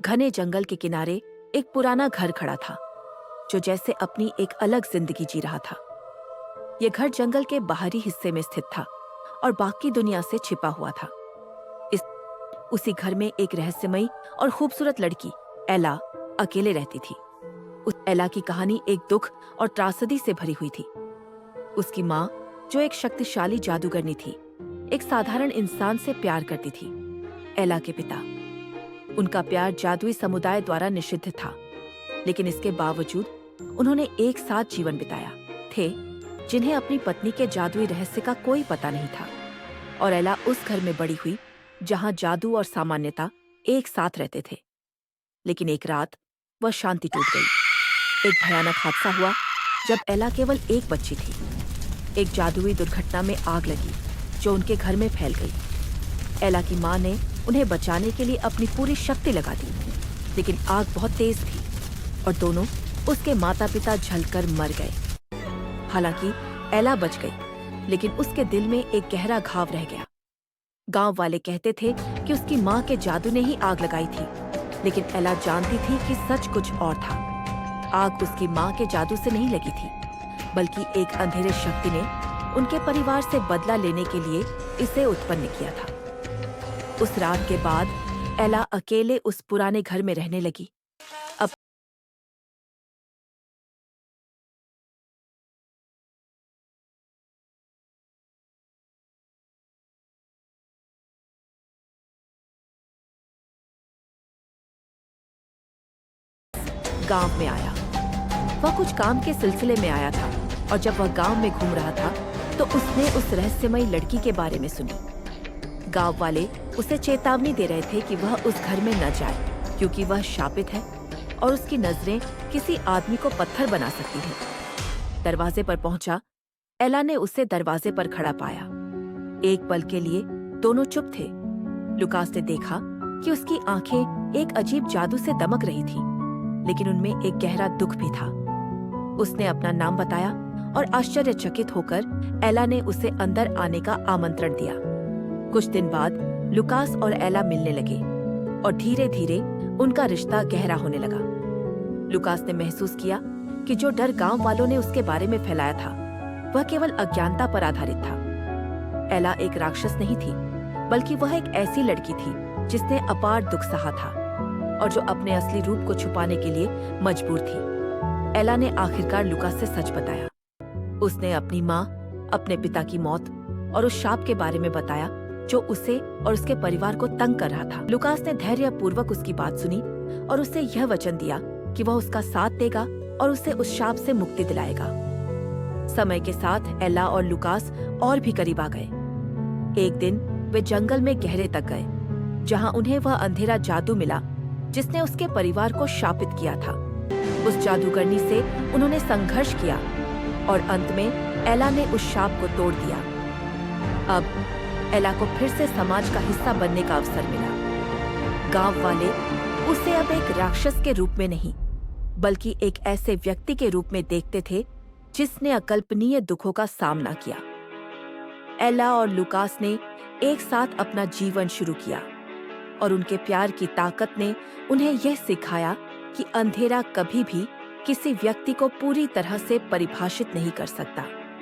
घने जंगल के किनारे एक पुराना घर खड़ा था, जो जैसे अपनी एक अलग जिंदगी जी रहा था। यह घर जंगल के बाहरी हिस्से में स्थित था और बाकी दुनिया से छिपा हुआ था। इस उसी घर में एक रहस्यमयी और खूबसूरत लड़की एला अकेले रहती थी। उस एला की कहानी एक दुख और त्रासदी से भरी हुई थी। उसकी माँ, जो एक शक्तिशाली जादूगरनी थी, एक साधारण इंसान से प्यार करती थी। एला के पिता, उनका प्यार जादुई समुदाय द्वारा निषिद्ध था, लेकिन इसके बावजूद उन्होंने एक साथ जीवन बिताया थे, जिन्हें अपनी पत्नी के जादुई रहस्य का कोई पता नहीं था। और एला उस घर में बड़ी हुई जहां जादू और सामान्यता एक साथ रहते थे। लेकिन एक रात वह शांति टूट गई। एक भयानक हादसा हुआ जब एला केवल एक बच्ची थी। एक जादुई दुर्घटना में आग लगी जो उनके घर में फैल गई। एला की माँ ने उन्हें बचाने के लिए अपनी पूरी शक्ति लगा दी, लेकिन आग बहुत तेज थी और दोनों उसके माता पिता जलकर मर गए। हालांकि एला बच गई, लेकिन उसके दिल में एक गहरा घाव रह गया। गांव वाले कहते थे कि उसकी माँ के जादू ने ही आग लगाई थी, लेकिन एला जानती थी कि सच कुछ और था। आग उसकी माँ के जादू से नहीं लगी थी, बल्कि एक अंधेरे शक्ति ने उनके परिवार से बदला लेने के लिए इसे उत्पन्न किया था। उस रात के बाद एला अकेले उस पुराने घर में रहने लगी। अब गांव में आया। वह कुछ काम के सिलसिले में आया था और जब वह गांव में घूम रहा था तो उसने उस रहस्यमयी लड़की के बारे में सुनी। गांव वाले उसे चेतावनी दे रहे थे कि वह उस घर में न जाए, क्योंकि वह शापित है और उसकी नजरें किसी आदमी को पत्थर बना सकती हैं। दरवाजे पर पहुंचा, एला ने उसे दरवाजे पर खड़ा पाया। एक पल के लिए दोनों चुप थे। लुकास ने देखा कि उसकी आंखें एक अजीब जादू से दमक रही थी, लेकिन उनमें एक गहरा दुख भी था। उसने अपना नाम बताया और आश्चर्यचकित होकर एला ने उसे अंदर आने का आमंत्रण दिया। कुछ दिन बाद लुकास और एला मिलने लगे और धीरे धीरे उनका रिश्ता गहरा होने लगा। लुकास ने महसूस किया कि जो डर गांव वालों ने उसके बारे में फैलाया था, वह केवल अज्ञानता पर आधारित था। एला एक राक्षस नहीं थी, बल्कि वह एक ऐसी लड़की थी जिसने अपार दुख सहा था और जो अपने असली रूप को छुपाने के लिए मजबूर थी। एला ने आखिरकार लुकास से सच बताया। उसने अपनी माँ, अपने पिता की मौत और उस शाप के बारे में बताया जो उसे और उसके परिवार को तंग कर रहा था। लुकास ने धैर्यपूर्वक उसकी बात सुनी और उसे यह वचन दिया कि वह उसका साथ देगा और उसे उस शाप से मुक्ति दिलाएगा। समय के साथ एला और लुकास और भी करीब आ गए। एक दिन वे जंगल में गहरे तक गए, जहाँ उन्हें वह अंधेरा जादू मिला जिसने उसके परिवार को शापित किया था। उस जादूगरनी से उन्होंने संघर्ष किया और अंत में एला ने उस शाप को तोड़ दिया। अब एला को फिर से समाज का हिस्सा बनने का अवसर मिला। गांव वाले उसे अब एक राक्षस के रूप में नहीं, बल्कि एक ऐसे व्यक्ति के रूप में देखते थे जिसने अकल्पनीय दुखों का सामना किया। एला और लुकास ने एक साथ अपना जीवन शुरू किया और उनके प्यार की ताकत ने उन्हें यह सिखाया कि अंधेरा कभी भी किसी व्यक्ति को पूरी तरह से परिभाषित नहीं कर सकता।